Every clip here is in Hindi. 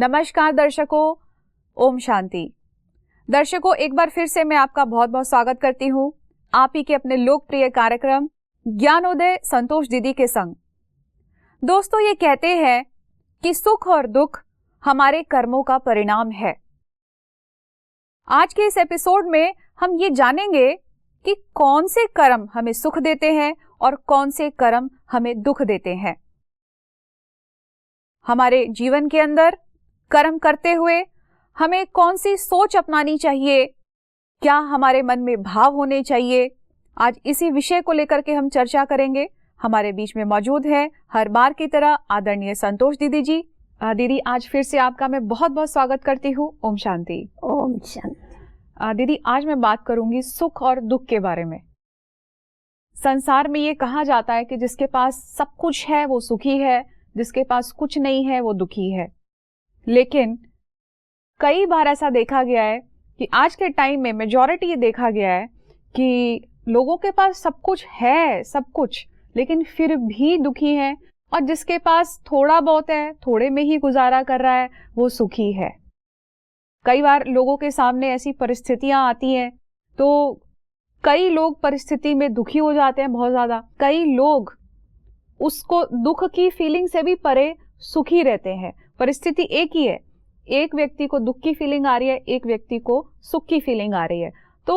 नमस्कार दर्शकों, ओम शांति। दर्शकों, एक बार फिर से मैं आपका बहुत बहुत स्वागत करती हूँ आप ही के अपने लोकप्रिय कार्यक्रम ज्ञानोदय संतोष दीदी के संग। दोस्तों, ये कहते हैं कि सुख और दुख हमारे कर्मों का परिणाम है। आज के इस एपिसोड में हम ये जानेंगे कि कौन से कर्म हमें सुख देते हैं और कौन से कर्म हमें दुख देते हैं। हमारे जीवन के अंदर कर्म करते हुए हमें कौन सी सोच अपनानी चाहिए, क्या हमारे मन में भाव होने चाहिए, आज इसी विषय को लेकर के हम चर्चा करेंगे। हमारे बीच में मौजूद है हर बार की तरह आदरणीय संतोष दीदी जी। दीदी, आज फिर से आपका मैं बहुत बहुत स्वागत करती हूँ। ओम शांति। ओम शांति। दीदी, आज मैं बात करूंगी सुख और दुख के बारे में। संसार में ये कहा जाता है कि जिसके पास सब कुछ है वो सुखी है, जिसके पास कुछ नहीं है वो दुखी है। लेकिन कई बार ऐसा देखा गया है कि आज के टाइम में मेजॉरिटी ये देखा गया है कि लोगों के पास सब कुछ है, सब कुछ, लेकिन फिर भी दुखी है, और जिसके पास थोड़ा बहुत है, थोड़े में ही गुजारा कर रहा है, वो सुखी है। कई बार लोगों के सामने ऐसी परिस्थितियां आती हैं तो कई लोग परिस्थिति में दुखी हो जाते हैं बहुत ज्यादा। कई लोग उसको दुख की फीलिंग से भी परे सुखी रहते हैं। परिस्थिति एक ही है, एक व्यक्ति को दुख की फीलिंग आ रही है, एक व्यक्ति को सुख की फीलिंग आ रही है। तो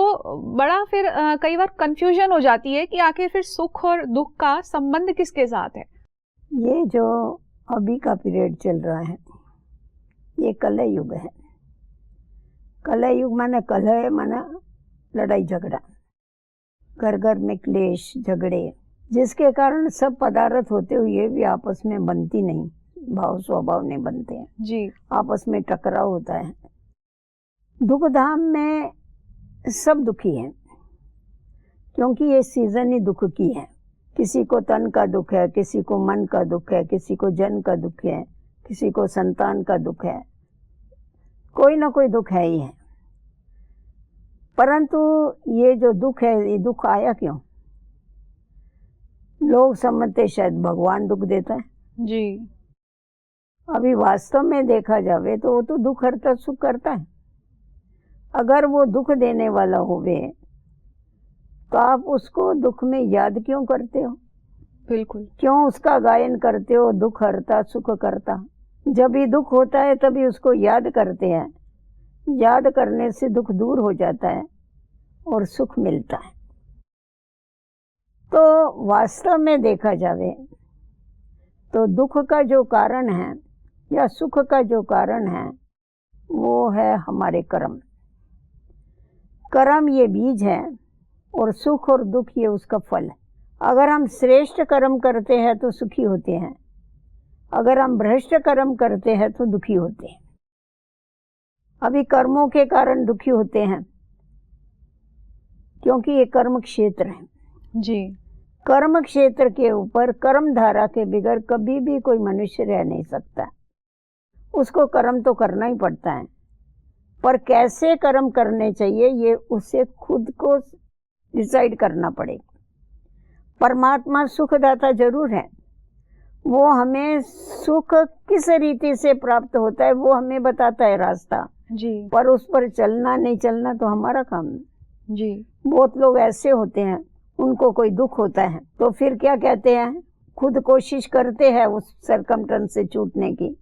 बड़ा फिर कई बार कंफ्यूजन हो जाती है कि आखिर फिर सुख और दुख का संबंध किसके साथ है। ये जो अभी का पीरियड चल रहा है ये कलह युग है। कलह युग माने कलह माना लड़ाई झगड़ा, घर घर में क्लेश झगड़े, जिसके कारण सब पदार्थ होते हुए भी आपस में बनती नहीं, भाव स्वभाव नहीं बनते हैं जी। आपस में टकराव होता है। दुख धाम में सब दुखी हैं क्योंकि ये सीजन ही दुख की है। किसी को तन का दुख है, किसी को मन का दुख है, किसी को जन का दुख है, किसी को संतान का दुख है, कोई ना कोई दुख है ही है। परंतु ये जो दुख है, ये दुख आया क्यों? लोग समझते शायद भगवान दुख देता है जी। अभी वास्तव में देखा जावे तो वो तो दुख हरता सुख करता है। अगर वो दुख देने वाला होवे तो आप उसको दुख में याद क्यों करते हो? बिल्कुल। क्यों उसका गायन करते हो, दुख हरता सुख करता? जब भी दुख होता है तभी उसको याद करते हैं। याद करने से दुख दूर हो जाता है और सुख मिलता है। तो वास्तव में देखा जावे तो दुख का जो कारण है या सुख का जो कारण है वो है हमारे कर्म। कर्म ये बीज है और सुख और दुख ये उसका फल है। अगर हम श्रेष्ठ कर्म करते हैं तो सुखी होते हैं, अगर हम भ्रष्ट कर्म करते हैं तो दुखी होते हैं। अभी कर्मों के कारण दुखी होते हैं क्योंकि ये कर्म क्षेत्र है जी। कर्म क्षेत्र के ऊपर कर्म धारा के बिगड़ कभी भी कोई मनुष्य रह नहीं सकता। उसको कर्म तो करना ही पड़ता है, पर कैसे कर्म करने चाहिए ये उसे खुद को डिसाइड करना पड़ेगा। परमात्मा सुखदाता जरूर है, वो हमें सुख किस रीति से प्राप्त होता है वो हमें बताता है रास्ता जी। पर उस पर चलना नहीं चलना तो हमारा काम है जी। बहुत लोग ऐसे होते हैं, उनको कोई दुख होता है तो फिर क्या कहते हैं, खुद कोशिश करते हैं उस सरकमस्टेंस से छूटने की,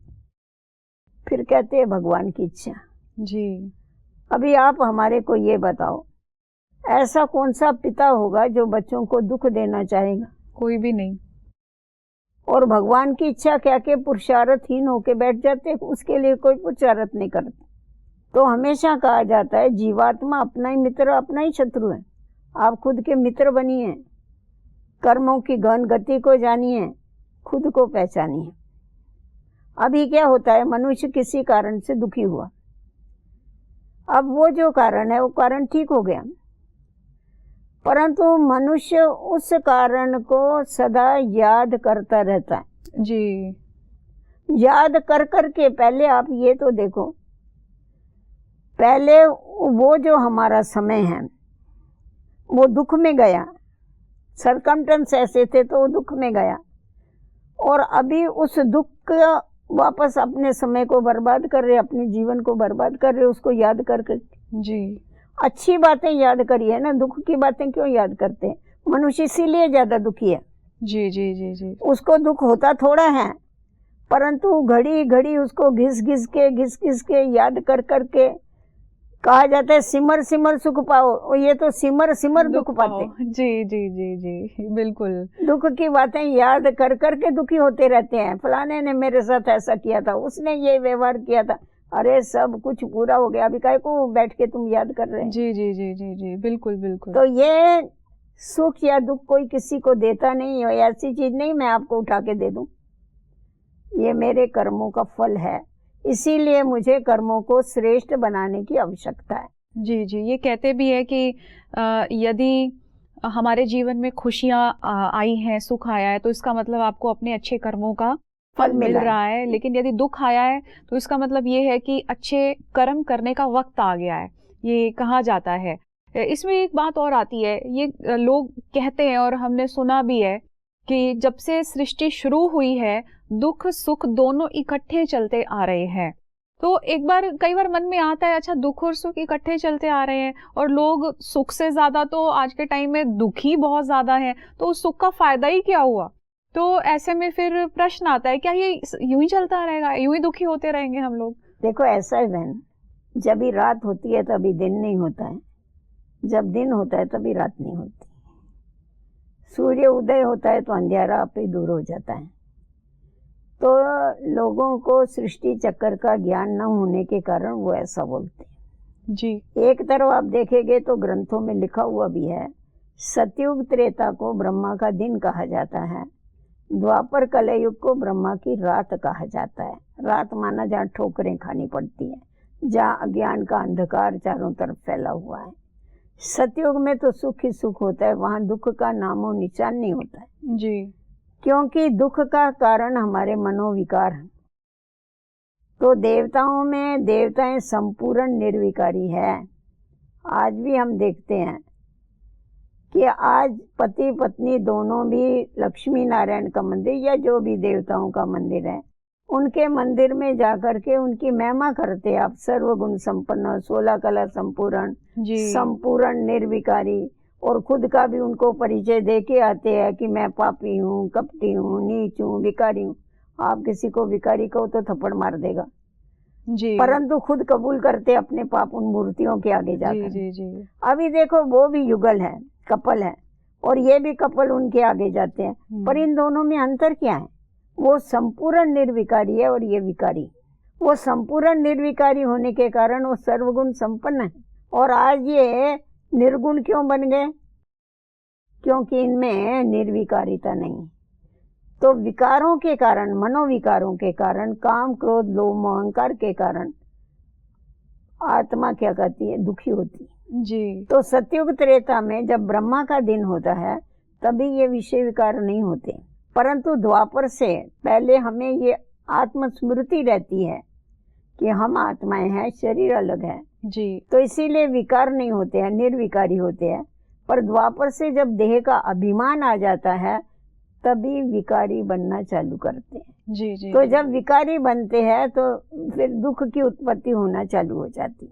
फिर कहते हैं भगवान की इच्छा। जी। अभी आप हमारे को ये बताओ, ऐसा कौन सा पिता होगा जो बच्चों को दुख देना चाहेगा? कोई भी नहीं। और भगवान की इच्छा क्या के पुरुषार्थहीन होके बैठ जाते, उसके लिए कोई पुरुषार्थ नहीं करते। तो हमेशा कहा जाता है जीवात्मा अपना ही मित्र अपना ही शत्रु है। आप खुद के मित्र बनिए, कर्मों की गहन गति को जानिए, खुद को पहचानिए। अभी क्या होता है, मनुष्य किसी कारण से दुखी हुआ, अब वो जो कारण है वो कारण ठीक हो गया, परंतु मनुष्य उस कारण को सदा याद करता रहता है जी। याद कर कर के पहले आप ये तो देखो, पहले वो जो हमारा समय है वो दुख में गया, सरकमस्टेंस ऐसे थे तो वो दुख में गया, और अभी उस दुख का वापस अपने समय को बर्बाद कर रहे, अपने जीवन को बर्बाद कर रहे उसको याद कर कर। जी अच्छी बातें याद करिए ना, दुख की बातें क्यों याद करते हैं? मनुष्य इसीलिए ज्यादा दुखी है। जी जी जी जी उसको दुख होता थोड़ा है, परंतु घड़ी घड़ी उसको घिस घिस के याद कर कर के कहा जाता है सिमर सिमर सुख पाओ, और ये तो सिमर सिमर दुख पाते। जी जी जी जी बिल्कुल। दुख की बातें याद कर कर के दुखी होते रहते हैं। फलाने ने मेरे साथ ऐसा किया था, उसने ये व्यवहार किया था, अरे सब कुछ पूरा हो गया, अभी काहे को बैठ के तुम याद कर रहे हैं? जी जी जी जी जी बिल्कुल बिल्कुल। तो ये सुख या दुख कोई किसी को देता नहीं है, ऐसी चीज नहीं मैं आपको उठा के दे दूं। ये मेरे कर्मों का फल है, इसीलिए मुझे कर्मों को श्रेष्ठ बनाने की आवश्यकता है। जी जी, ये कहते भी है कि यदि हमारे जीवन में खुशियां आई हैं, सुख आया है, तो इसका मतलब आपको अपने अच्छे कर्मों का फल मिल रहा है। लेकिन यदि दुख आया है तो इसका मतलब ये है कि अच्छे कर्म करने का वक्त आ गया है, ये कहा जाता है। इसमें एक बात और आती है, ये लोग कहते हैं और हमने सुना भी है कि जब से सृष्टि शुरू हुई है दुख सुख दोनों इकट्ठे चलते आ रहे हैं। तो कई बार मन में आता है, अच्छा दुख और सुख इकट्ठे चलते आ रहे हैं और लोग सुख से ज्यादा तो आज के टाइम में दुखी बहुत ज्यादा है, तो उस सुख का फायदा ही क्या हुआ? तो ऐसे में फिर प्रश्न आता है, क्या ये यूं ही चलता रहेगा, यूं ही दुखी होते रहेंगे हम लोग? देखो ऐसा है बहन, जब भी रात होती है तभी दिन नहीं होता है, जब दिन होता है तभी रात नहीं होती। सूर्य उदय होता है तो अंधेरा आप ही दूर हो जाता है। तो लोगों को सृष्टि चक्र का ज्ञान न होने के कारण वो ऐसा बोलते हैं। जी। एक तरफ आप देखेंगे तो ग्रंथों में लिखा हुआ भी है, सतयुग त्रेता को ब्रह्मा का दिन कहा जाता है, द्वापर कलयुग को ब्रह्मा की रात कहा जाता है। रात माना जहाँ ठोकरें खानी पड़ती है, जहाँ अज्ञान का अंधकार चारों तरफ फैला हुआ है। सतयुग में तो सुख ही सुख होता है, वहाँ दुख का नामो निशान नहीं होता है। जी। क्योंकि दुख का कारण हमारे मनोविकार हैं। तो देवताओं में देवताएं संपूर्ण निर्विकारी है। आज भी हम देखते हैं कि आज पति पत्नी दोनों भी लक्ष्मी नारायण का मंदिर या जो भी देवताओं का मंदिर है, उनके मंदिर में जाकर के उनकी महिमा करते हैं। आप सर्वगुण संपन्न, 16 कला संपूर्ण, संपूर्ण निर्विकारी, और खुद का भी उनको परिचय दे के आते हैं कि मैं पापी हूँ, कपटी हूँ, नीच हूँ, भिखारी हूँ। आप किसी को भिखारी कहो तो थप्पड़ मार देगा जी। परंतु खुद कबूल करते अपने पाप उन मूर्तियों के आगे जाकर। जी, जी, जी। अभी देखो वो भी युगल है, कपल है, और ये भी कपल उनके आगे जाते हैं, पर इन दोनों में अंतर क्या है? वो संपूर्ण निर्विकारी है और ये विकारी। वो संपूर्ण निर्विकारी होने के कारण वो सर्वगुण संपन्न है, और आज ये निर्गुण क्यों बन गए? क्योंकि इनमें निर्विकारिता नहीं। तो विकारों के कारण, मनोविकारों के कारण, काम क्रोध लोभ अहंकार के कारण आत्मा क्या कहती है? दुखी होती है। जी। तो सतयुग त्रेता में जब ब्रह्मा का दिन होता है तभी ये विषय विकार नहीं होते, परंतु द्वापर से पहले हमें ये आत्मस्मृति रहती है कि हम आत्माएं हैं, शरीर अलग है। जी। तो इसीलिए विकार नहीं होते हैं, निर्विकारी होते हैं। पर द्वापर से जब देह का अभिमान आ जाता है तभी विकारी बनना चालू करते हैं। जी जी। तो जब विकारी बनते हैं तो फिर दुख की उत्पत्ति होना चालू हो जाती है,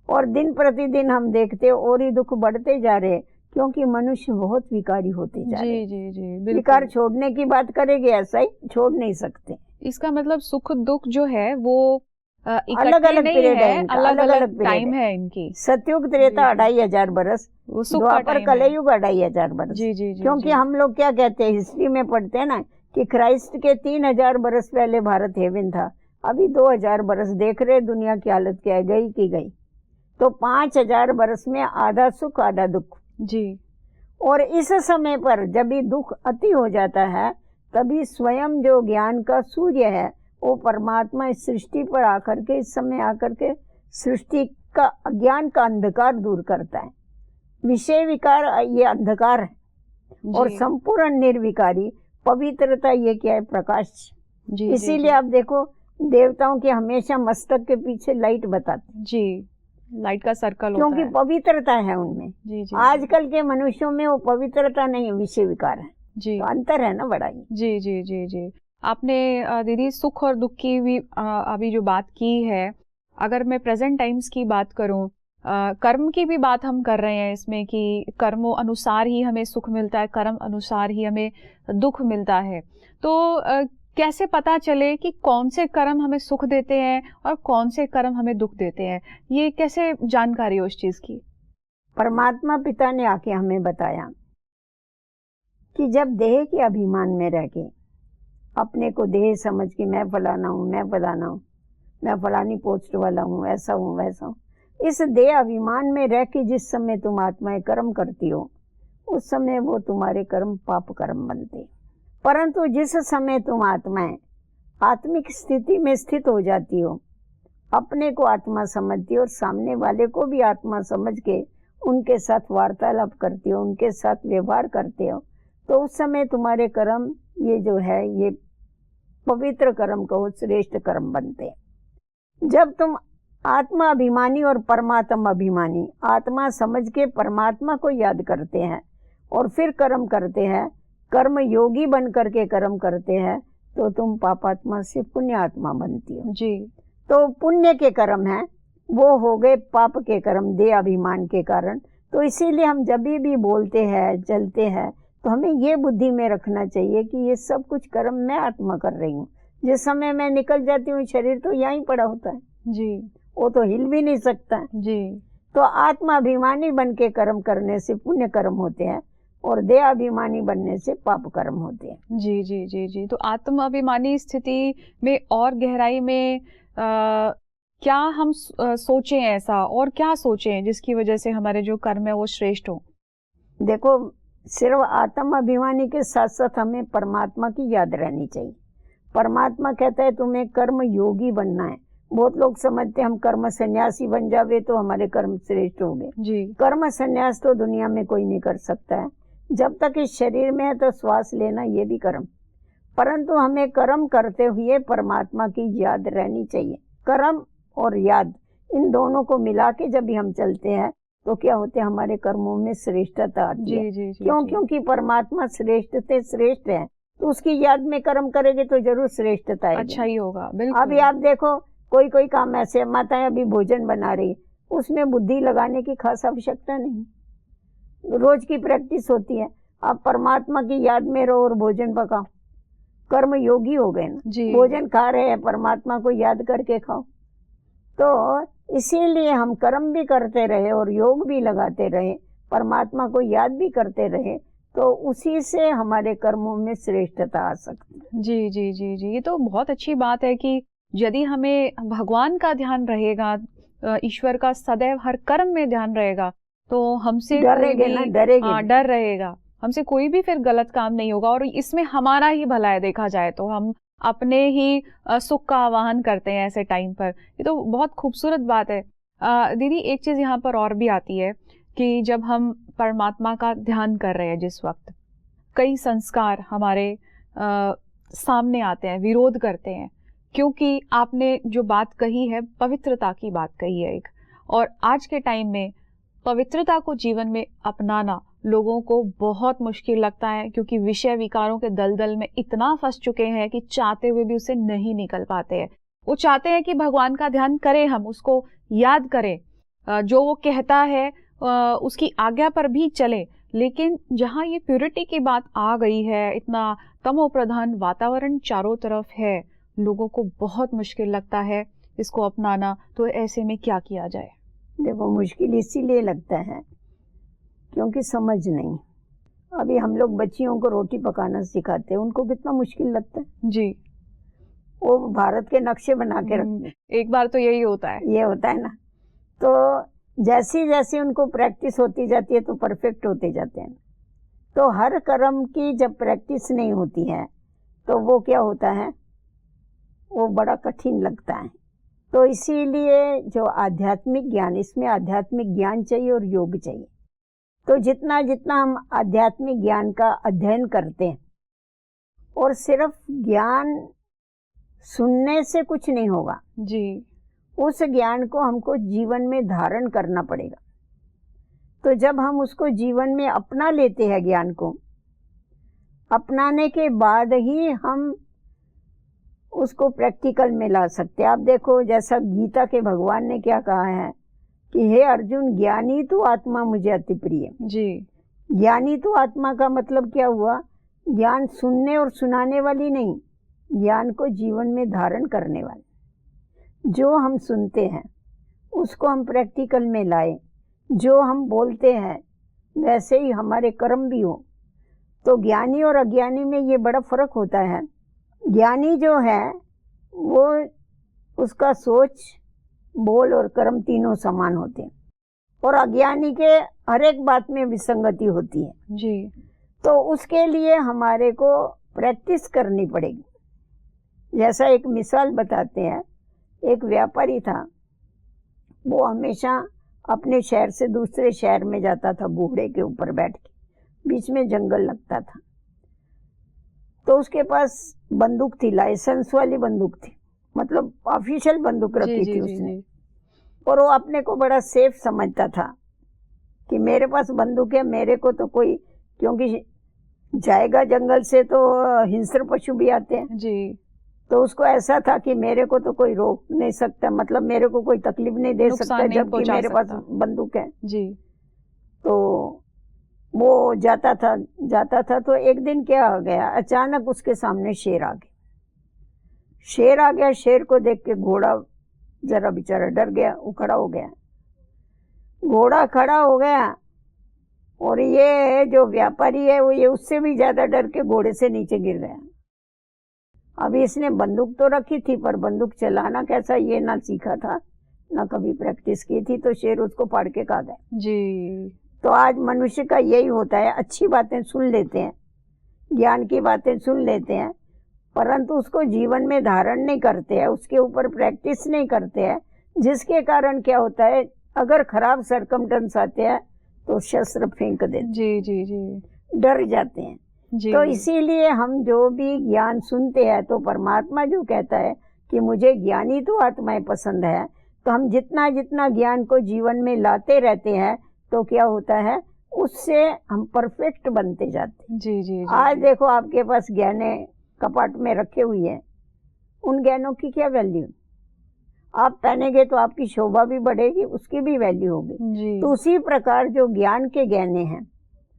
और दिन प्रतिदिन हम देखते और ही दुख बढ़ते जा रहे, क्योंकि मनुष्य बहुत विकारी होते जा रहे। जी जी जी बिल्कुल। विकार छोड़ने की बात करेंगे ऐसा ही छोड़ नहीं सकते। इसका मतलब सुख दुख जो है वो अलग अलग पीरियड है, अलग अलग टाइम है इनकी। सतयुग त्रेता 2500 बरस, द्वापर कलयुग 2500 बरस। जी जी जी। क्योंकि हम लोग क्या कहते हैं, हिस्ट्री में पढ़ते हैं ना कि क्राइस्ट के 3000 बरस पहले भारत हेवन था। अभी 2000 बरस देख रहे दुनिया की हालत क्या है, गई की गई। तो 5000 बरस में आधा सुख आधा दुख। जी। और इस समय पर जब भी दुख अति हो जाता है तभी स्वयं जो ज्ञान का सूर्य है वो परमात्मा इस सृष्टि पर आकर के, इस समय आकर के सृष्टि का अज्ञान का अंधकार दूर करता है। विषय विकार ये अंधकार है, और संपूर्ण निर्विकारी पवित्रता ये क्या है? प्रकाश। इसीलिए आप देखो देवताओं के हमेशा मस्तक के पीछे लाइट बताते। जी, लाइट का सर्कल होता है, क्योंकि पवित्रता है उनमें। जी जी। आजकल के मनुष्यों में वो पवित्रता नहीं है, विषय विकार है। जी। तो अंतर है ना बड़ा ही। जी जी जी जी। आपने दीदी सुख और दुख की भी अभी जो बात की है, अगर मैं प्रेजेंट टाइम्स की बात करूं, कर्म की भी बात हम कर रहे हैं इसमें कि कर्मों अनुसार ही हमें सुख मिलता है, कर्म अनुसार ही हमें दुख मिलता है। तो कैसे पता चले कि कौन से कर्म हमें सुख देते हैं और कौन से कर्म हमें दुख देते हैं? ये कैसे जानकारी हो उस चीज की? परमात्मा पिता ने आके हमें बताया कि जब देह के अभिमान में रह के अपने को देह समझ के मैं फलाना हूँ, मैं फलाना हूँ, मैं फलानी पोस्ट वाला हूँ, ऐसा हूँ वैसा हूँ, इस देह अभिमान में रह के जिस समय तुम आत्माएं कर्म करती हो, उस समय वो तुम्हारे कर्म पाप कर्म बनते। परंतु जिस समय तुम आत्माएं आत्मिक स्थिति में स्थित हो जाती हो, अपने को आत्मा समझती हो और सामने वाले को भी आत्मा समझ के उनके साथ वार्तालाप करती हो, उनके साथ व्यवहार करते हो, तो उस समय तुम्हारे कर्म ये जो है ये पवित्र कर्म कहो, श्रेष्ठ कर्म बनते हैं। जब तुम आत्मा अभिमानी और परमात्मा अभिमानी आत्मा समझ के परमात्मा को याद करते हैं और फिर कर्म करते हैं, कर्म योगी बन करके कर्म करते हैं, तो तुम पापात्मा से पुण्य आत्मा बनती हो जी। तो पुण्य के कर्म हैं वो हो गए पाप के कर्म देह अभिमान के कारण। तो इसीलिए हम जब भी बोलते हैं चलते हैं तो हमें ये बुद्धि में रखना चाहिए कि ये सब कुछ कर्म मैं आत्मा कर रही हूँ। जिस समय मैं निकल जाती हूँ शरीर तो यहीं पड़ा होता है जी, वो तो हिल भी नहीं सकता है जी। तो आत्मा अभिमानी बन के कर्म करने से पुण्य कर्म होते हैं और देह अभिमानी बनने से पाप कर्म होते हैं। जी जी जी जी। तो आत्म अभिमानी स्थिति में और गहराई में क्या हम सोचें ऐसा और क्या सोचें जिसकी वजह से हमारे जो कर्म है वो श्रेष्ठ हो? देखो, सिर्फ आत्म अभिमानी के साथ साथ हमें परमात्मा की याद रहनी चाहिए। परमात्मा कहता है तुम्हें कर्म योगी बनना है। बहुत लोग समझते हैं हम कर्म सन्यासी बन जावे तो हमारे कर्म श्रेष्ठ हो गए जी। कर्म सन्यास तो दुनिया में कोई नहीं कर सकता है। जब तक इस शरीर में है तो श्वास लेना ये भी कर्म, परंतु हमें कर्म करते हुए परमात्मा की याद रहनी चाहिए। कर्म और याद इन दोनों को मिला के जब भी हम चलते हैं तो क्या होते हैं, हमारे कर्मों में श्रेष्ठता आती है। क्यों? क्योंकि परमात्मा श्रेष्ठ से श्रेष्ठ है तो उसकी याद में कर्म करेंगे तो जरूर श्रेष्ठता है, अच्छा ही होगा। बिल्कुल। अभी आप देखो कोई कोई काम ऐसे, माताएं अभी भोजन बना रही, उसमें बुद्धि लगाने की खास आवश्यकता नहीं, रोज की प्रैक्टिस होती है। आप परमात्मा की याद में रहो और भोजन पकाओ, कर्म योगी हो गए ना। भोजन खा रहे हैं परमात्मा को याद करके खाओ। तो इसीलिए हम कर्म भी करते रहे और योग भी लगाते रहे, परमात्मा को याद भी करते रहे, तो उसी से हमारे कर्मों में श्रेष्ठता आ सकती है। जी जी जी जी। ये तो बहुत अच्छी बात है कि यदि हमें भगवान का ध्यान रहेगा, ईश्वर का सदैव हर कर्म में ध्यान रहेगा, तो हमसे डर रहेगा, हमसे कोई भी फिर गलत काम नहीं होगा और इसमें हमारा ही भला है। देखा जाए तो हम अपने ही सुख का आवाहन करते हैं ऐसे टाइम पर। ये तो बहुत खूबसूरत बात है। दीदी, एक चीज यहाँ पर और भी आती है कि जब हम परमात्मा का ध्यान कर रहे हैं जिस वक्त, कई संस्कार हमारे सामने आते हैं, विरोध करते हैं, क्योंकि आपने जो बात कही है पवित्रता की बात कही है एक, और आज के टाइम में पवित्रता को जीवन में अपनाना लोगों को बहुत मुश्किल लगता है, क्योंकि विषय विकारों के दलदल में इतना फंस चुके हैं कि चाहते हुए भी उससे नहीं निकल पाते हैं। वो चाहते हैं कि भगवान का ध्यान करें, हम उसको याद करें, जो वो कहता है उसकी आज्ञा पर भी चले, लेकिन जहाँ ये प्योरिटी की बात आ गई है, इतना तमो प्रधान वातावरण चारों तरफ है, लोगों को बहुत मुश्किल लगता है इसको अपनाना। तो ऐसे में क्या किया जाए? देखो, मुश्किल इसीलिए लगता है क्योंकि समझ नहीं। अभी हम लोग बच्चियों को रोटी पकाना सिखाते हैं, उनको कितना मुश्किल लगता है जी। वो भारत के नक्शे बना के रखते हैं। एक बार तो यही होता है, ये होता है ना। तो जैसी जैसी उनको प्रैक्टिस होती जाती है तो परफेक्ट होते जाते हैं। तो हर कर्म की जब प्रैक्टिस नहीं होती है तो वो क्या होता है, वो बड़ा कठिन लगता है। तो इसीलिए जो आध्यात्मिक ज्ञान, इसमें आध्यात्मिक ज्ञान चाहिए और योग चाहिए। तो जितना जितना हम आध्यात्मिक ज्ञान का अध्ययन करते हैं, और सिर्फ ज्ञान सुनने से कुछ नहीं होगा जी, उस ज्ञान को हमको जीवन में धारण करना पड़ेगा। तो जब हम उसको जीवन में अपना लेते हैं, ज्ञान को अपनाने के बाद ही हम उसको प्रैक्टिकल में ला सकते हैं। आप देखो जैसा गीता के भगवान ने क्या कहा है कि हे अर्जुन, ज्ञानी तो आत्मा मुझे अति प्रिय जी। ज्ञानी तो आत्मा का मतलब क्या हुआ? ज्ञान सुनने और सुनाने वाली नहीं, ज्ञान को जीवन में धारण करने वाली। जो हम सुनते हैं उसको हम प्रैक्टिकल में लाए, जो हम बोलते हैं वैसे ही हमारे कर्म भी हो। तो ज्ञानी और अज्ञानी में ये बड़ा फर्क होता है। ज्ञानी जो है वो उसका सोच, बोल और कर्म तीनों समान होते हैं, और अज्ञानी के हर एक बात में विसंगति होती है जी। तो उसके लिए हमारे को प्रैक्टिस करनी पड़ेगी। जैसा एक मिसाल बताते हैं, एक व्यापारी था, वो हमेशा अपने शहर से दूसरे शहर में जाता था घोड़े के ऊपर बैठ के, बीच में जंगल लगता था। तो उसके पास बंदूक थी, लाइसेंस वाली बंदूक थी, मतलब ऑफिशियल बंदूक रखी थी उसने। और वो अपने को बड़ा सेफ समझता था कि मेरे पास बंदूक है, मेरे को तो कोई, क्योंकि जाएगा जंगल से तो हिंस्र पशु भी आते हैं जी। तो उसको ऐसा था कि मेरे को तो कोई रोक नहीं सकता, मतलब मेरे को कोई तकलीफ नहीं दे सकता जबकि मेरे पास बंदूक है जी। तो वो जाता था। तो एक दिन क्या हो गया, अचानक उसके सामने शेर आ गया। शेर को देख के घोड़ा जरा बेचारा डर गया, वो खड़ा हो गया। घोड़ा खड़ा हो गया और ये जो व्यापारी है वो ये उससे भी ज्यादा डर के घोड़े से नीचे गिर गया। अभी इसने बंदूक तो रखी थी पर बंदूक चलाना कैसा ये ना सीखा था, ना कभी प्रैक्टिस की थी, तो शेर उसको फाड़ के खा गया जी। तो आज मनुष्य का यही होता है, अच्छी बातें सुन लेते हैं, ज्ञान की बातें सुन लेते हैं, परंतु उसको जीवन में धारण नहीं करते हैं, उसके ऊपर प्रैक्टिस नहीं करते हैं, जिसके कारण क्या होता है, अगर खराब सरकमस्टेंस आते हैं तो शस्त्र फेंक देते, जी जी जी, डर जाते हैं जी। तो इसीलिए हम जो भी ज्ञान सुनते हैं, तो परमात्मा जो कहता है कि मुझे ज्ञानी तो आत्माएं पसंद है, तो हम जितना जितना ज्ञान को जीवन में लाते रहते हैं तो क्या होता है, उससे हम परफेक्ट बनते जाते हैं। जी जी जी। आज देखो आपके पास ज्ञाने कपाट में रखे हुए हैं, उन ज्ञानों की क्या वैल्यू? आप पहनेंगे तो आपकी शोभा भी बढ़ेगी, उसकी भी वैल्यू होगी जी। तो उसी प्रकार जो ज्ञान के गहने हैं,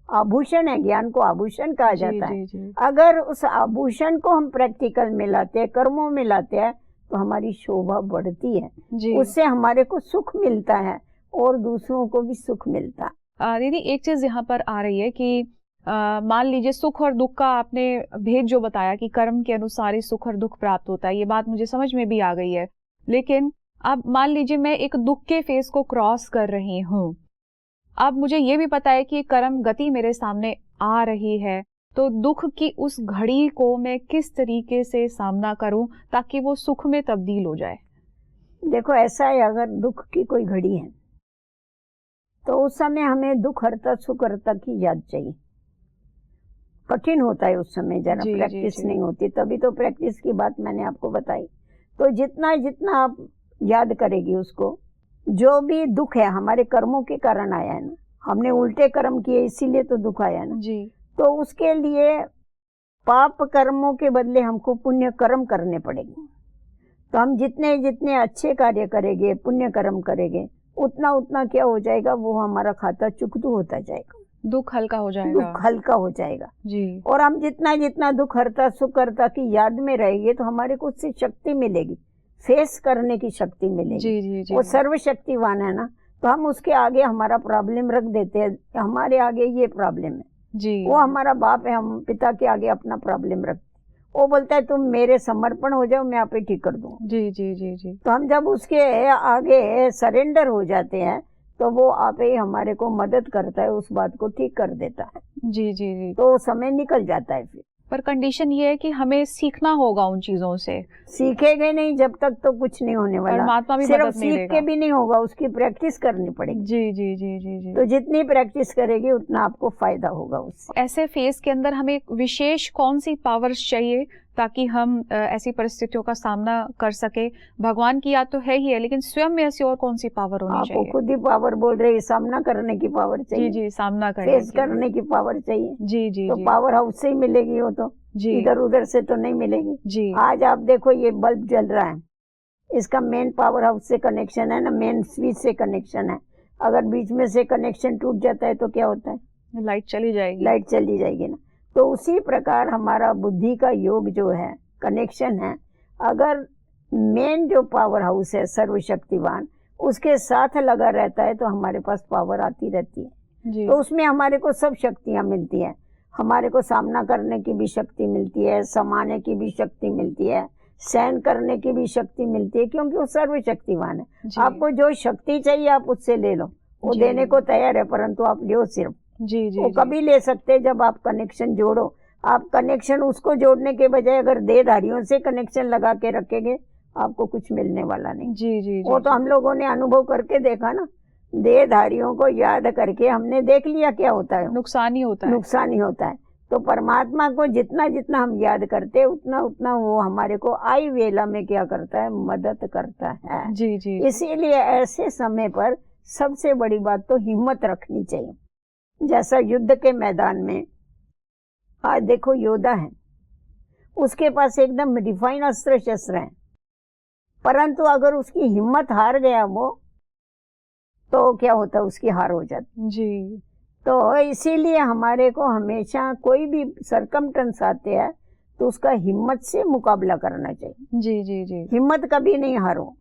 आभूषण है, ज्ञान को आभूषण कहा जाता है। जी। अगर उस आभूषण को हम प्रैक्टिकल में लाते हैं, कर्मों में लाते हैं, तो हमारी शोभा बढ़ती है जी। उससे हमारे को सुख मिलता है और दूसरों को भी सुख मिलता है। दीदी एक चीज यहाँ पर आ रही है कि मान लीजिए सुख और दुख का आपने भेद जो बताया कि कर्म के अनुसार ही सुख और दुख प्राप्त होता है, ये बात मुझे समझ में भी आ गई है। लेकिन अब मान लीजिए मैं एक दुख के फेज को क्रॉस कर रही हूँ, अब मुझे ये भी पता है कि कर्म गति मेरे सामने आ रही है, तो दुख की उस घड़ी को मैं किस तरीके से सामना करूं ताकि वो सुख में तब्दील हो जाए? देखो ऐसा है, अगर दुख की कोई घड़ी है तो उस समय हमें दुख हरता सुख हरता की याद चाहिए। कठिन होता है उस समय, जरा प्रैक्टिस नहीं होती, तभी तो प्रैक्टिस की बात मैंने आपको बताई। तो जितना जितना आप याद करेगी उसको, जो भी दुख है हमारे कर्मों के कारण आया है ना, हमने उल्टे कर्म किए इसीलिए तो दुख आया ना जी। तो उसके लिए पाप कर्मों के बदले हमको पुण्य कर्म करने पड़ेंगे। तो हम जितने जितने अच्छे कार्य करेंगे, पुण्य कर्म करेंगे, उतना उतना क्या हो जाएगा, वो हमारा खाता चुकतू होता जाएगा, दुख हल्का हो जाएगा। दुख हल्का हो जाएगा जी। और हम जितना जितना दुख हरता सुख हरता की याद में रहेंगे तो हमारे को उससे शक्ति मिलेगी, फेस करने की शक्ति मिलेगी। जी जी जी। वो सर्वशक्तिवान है ना, तो हम उसके आगे हमारा प्रॉब्लम रख देते हैं, हमारे आगे ये प्रॉब्लम है जी। वो हमारा बाप है, हम पिता के आगे अपना प्रॉब्लम रखते, वो बोलता है तुम मेरे समर्पण हो जाओ, मैं आप ही ठीक कर दूंगा। जी जी जी जी। तो हम जब उसके आगे सरेंडर हो जाते हैं तो वो आप ही हमारे को मदद करता है, उस बात को ठीक कर देता है। जी जी जी। तो समय निकल जाता है। फिर पर कंडीशन ये है कि हमें सीखना होगा उन चीजों से। सीखेंगे नहीं जब तक तो कुछ नहीं होने वाला, परमात्मा भी सिर्फ मदद नहीं सीख देगा। के भी नहीं होगा, उसकी प्रैक्टिस करनी पड़ेगी। जी जी जी जी जी। तो जितनी प्रैक्टिस करेगी उतना आपको फायदा होगा उससे। ऐसे फेज के अंदर हमें विशेष कौन सी पावर्स चाहिए ताकि हम ऐसी परिस्थितियों का सामना कर सके? भगवान की याद तो है ही है, लेकिन स्वयं में ऐसी और कौन सी पावर होनी आपको चाहिए? खुद ही पावर बोल रहे हैं, सामना करने की पावर चाहिए। जी, सामना फेस करने की पावर चाहिए। जी तो पावर हाउस से ही मिलेगी वो तो, इधर उधर से तो नहीं मिलेगी। जी। आज आप देखो ये बल्ब जल रहा है, इसका मेन पावर हाउस से कनेक्शन है ना, मेन स्विच से कनेक्शन है। अगर बीच में से कनेक्शन टूट जाता है तो क्या होता है? लाइट चली जाएगी। लाइट चली जाएगी ना। तो उसी प्रकार हमारा बुद्धि का योग जो है, कनेक्शन है, अगर मेन जो पावर हाउस है सर्वशक्तिवान उसके साथ लगा रहता है तो हमारे पास पावर आती रहती है। जी। तो उसमें हमारे को सब शक्तियां मिलती है। हमारे को सामना करने की भी शक्ति मिलती है, समाने की भी शक्ति मिलती है, सहन करने की भी शक्ति मिलती है, क्योंकि वो सर्वशक्तिवान है। आपको जो शक्ति चाहिए आप उससे ले लो, वो देने को तैयार है, परंतु आप लो सिर्फ। वो कभी ले सकते जब आप कनेक्शन जोड़ो। आप कनेक्शन उसको जोड़ने के बजाय अगर देहधारियों से कनेक्शन लगा के रखेंगे आपको कुछ मिलने वाला नहीं। वो तो हम लोगों ने अनुभव करके देखा ना, देहधारियों को याद करके हमने देख लिया क्या होता है, नुकसान ही होता है। तो परमात्मा को जितना जितना हम याद करते उतना उतना वो हमारे को आई वेला में क्या करता है, मदद करता है। इसीलिए ऐसे समय पर सबसे बड़ी बात तो हिम्मत रखनी चाहिए। जैसा युद्ध के मैदान में आज देखो योद्धा है, उसके पास एकदम रिफाइन अस्त्र शस्त्र है, परंतु अगर उसकी हिम्मत हार गया वो, तो क्या होता है, उसकी हार हो जाती। तो इसीलिए हमारे को हमेशा कोई भी सरकमस्टेंस आते हैं तो उसका हिम्मत से मुकाबला करना चाहिए। हिम्मत कभी नहीं हारो,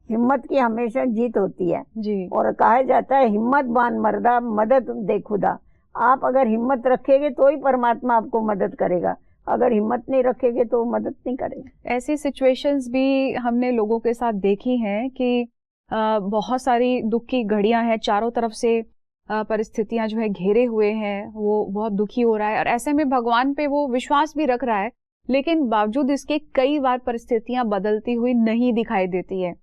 हिम्मत की हमेशा जीत होती है। और कहा जाता है हिम्मतवान मर्दा मदद दे खुदा। आप अगर हिम्मत रखेंगे तो ही परमात्मा आपको मदद करेगा, अगर हिम्मत नहीं रखेंगे तो मदद नहीं करेगा। ऐसी सिचुएशंस भी हमने लोगों के साथ देखी हैं कि बहुत सारी दुख की घड़ियां हैं, चारों तरफ से परिस्थितियां जो है घेरे हुए हैं, वो बहुत दुखी हो रहा है और ऐसे में भगवान पे वो विश्वास भी रख रहा है, लेकिन बावजूद इसके कई बार परिस्थितियां बदलती हुई नहीं दिखाई देती है।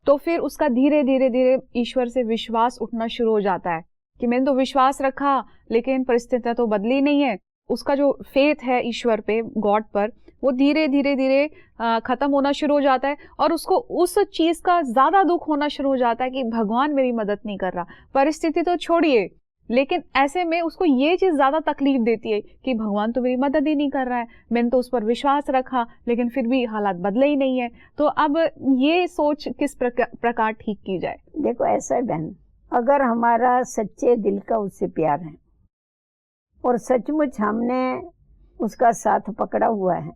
तो फिर उसका धीरे धीरे ईश्वर से विश्वास उठना शुरू हो जाता है कि मैंने तो विश्वास रखा लेकिन परिस्थितियां तो बदली नहीं है। उसका जो फेथ है ईश्वर पे, गॉड पर, वो धीरे धीरे खत्म होना शुरू हो जाता है और उसको उस चीज का ज्यादा दुख होना शुरू हो जाता है कि भगवान मेरी मदद नहीं कर रहा। परिस्थिति तो छोड़िए, लेकिन ऐसे में उसको ये चीज ज्यादा तकलीफ देती है कि भगवान तो मेरी मदद ही नहीं कर रहा है, मैंने तो उस पर विश्वास रखा लेकिन फिर भी हालात बदले ही नहीं है। तो अब ये सोच किस प्रकार ठीक की जाए? देखो ऐसा है बहन, अगर हमारा सच्चे दिल का उससे प्यार है और सचमुच हमने उसका साथ पकड़ा हुआ है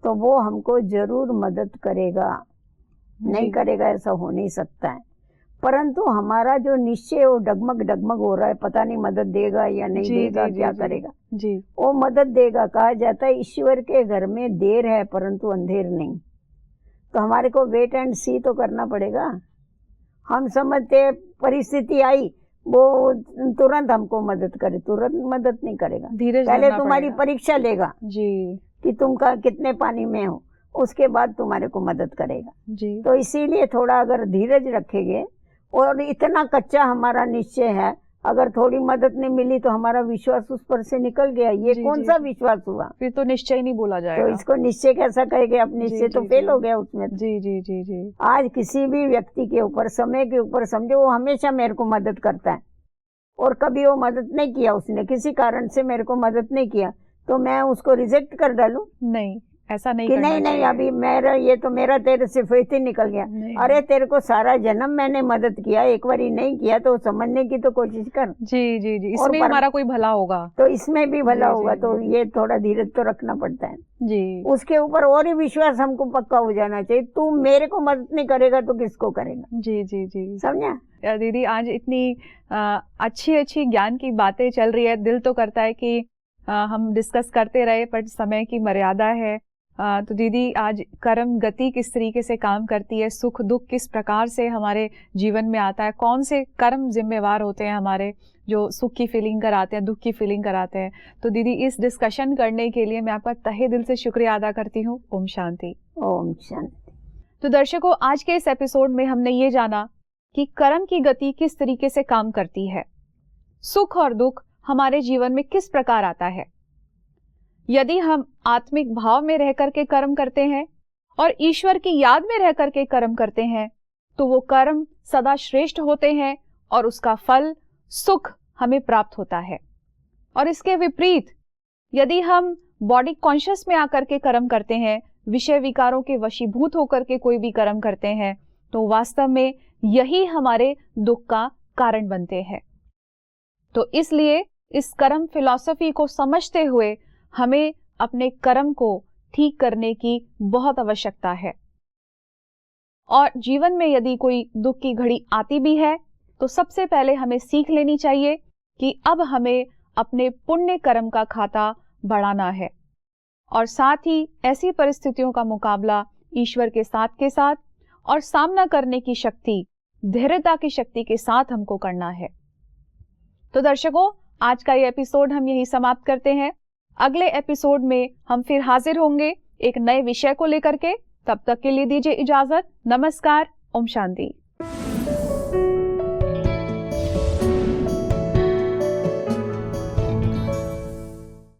तो वो हमको जरूर मदद करेगा। नहीं करेगा ऐसा हो नहीं सकता है, परंतु हमारा जो निश्चय वो डगमग हो रहा है, पता नहीं मदद देगा या नहीं देगा, क्या करेगा। वो मदद देगा। कहा जाता है ईश्वर के घर में देर है परंतु अंधेर नहीं। तो हमारे को वेट एंड सी तो करना पड़ेगा। हम समझते परिस्थिति आई वो तुरंत हमको मदद करे, तुरंत मदद नहीं करेगा। पहले तुम्हारी परीक्षा लेगा कि तुम कितने पानी में हो, उसके बाद तुम्हारे को मदद करेगा। तो इसीलिए थोड़ा अगर धीरज रखेंगे और इतना कच्चा हमारा निश्चय है, अगर थोड़ी मदद नहीं मिली तो हमारा विश्वास उस पर से निकल गया। ये कौन सा विश्वास हुआ? फिर तो निश्चय नहीं बोला जाएगा। तो इसको निश्चय कैसा कहेंगे? अब निश्चय तो फेल हो गया उसमें। आज किसी भी व्यक्ति के ऊपर, समय के ऊपर समझो, वो हमेशा मेरे को मदद करता है और कभी वो मदद नहीं किया, उसने किसी कारण से मेरे को मदद नहीं किया, तो मैं उसको रिजेक्ट कर डालूं? नहीं, ऐसा नहीं कि नहीं अभी मेरा ये तो मेरा तेरे से फेथ ही निकल गया। अरे तेरे को सारा जन्म मैंने मदद किया, एक बार ही नहीं किया तो समझने की तो कोशिश कर। इसमें हमारा कोई भला होगा तो इसमें भी भला होगा। तो ये थोड़ा धीरज तो रखना पड़ता है उसके ऊपर, और ही विश्वास हमको पक्का हो जाना चाहिए। तू मेरे को मदद नहीं करेगा तो किसको करेगा? समझा दीदी? आज इतनी अच्छी ज्ञान की बातें चल रही है, दिल तो करता है कि हम डिस्कस करते रहे, पर समय की मर्यादा है। तो दीदी, आज कर्म गति किस तरीके से काम करती है, सुख दुख किस प्रकार से हमारे जीवन में आता है, कौन से कर्म जिम्मेवार होते हैं हमारे जो सुख की फीलिंग कराते हैं, दुख की फीलिंग कराते हैं। तो दीदी, इस डिस्कशन करने के लिए मैं आपका तहे दिल से शुक्रिया अदा करती हूँ। ओम शांति। ओम शांति। तो दर्शकों, आज के इस एपिसोड में हमने ये जाना कि कर्म की गति किस तरीके से काम करती है, सुख और दुख हमारे जीवन में किस प्रकार आता है। यदि हम आत्मिक भाव में रह करके कर्म करते हैं और ईश्वर की याद में रह करके कर्म करते हैं, तो वो कर्म सदा श्रेष्ठ होते हैं और उसका फल सुख हमें प्राप्त होता है। और इसके विपरीत यदि हम बॉडी कॉन्शियस में आकर के कर्म करते हैं, विषय विकारों के वशीभूत होकर के कोई भी कर्म करते हैं, तो वास्तव में यही हमारे दुख का कारण बनते हैं। तो इसलिए इस कर्म फिलॉसफी को समझते हुए हमें अपने कर्म को ठीक करने की बहुत आवश्यकता है। और जीवन में यदि कोई दुख की घड़ी आती भी है, तो सबसे पहले हमें सीख लेनी चाहिए कि अब हमें अपने पुण्य कर्म का खाता बढ़ाना है और साथ ही ऐसी परिस्थितियों का मुकाबला ईश्वर के साथ और सामना करने की शक्ति, धैर्यता की शक्ति के साथ हमको करना है। तो दर्शकों, आज का ये एपिसोड हम यही समाप्त करते हैं। अगले एपिसोड में हम फिर हाजिर होंगे एक नए विषय को लेकर के। तब तक के लिए दीजिए इजाजत। नमस्कार। ओम शांति।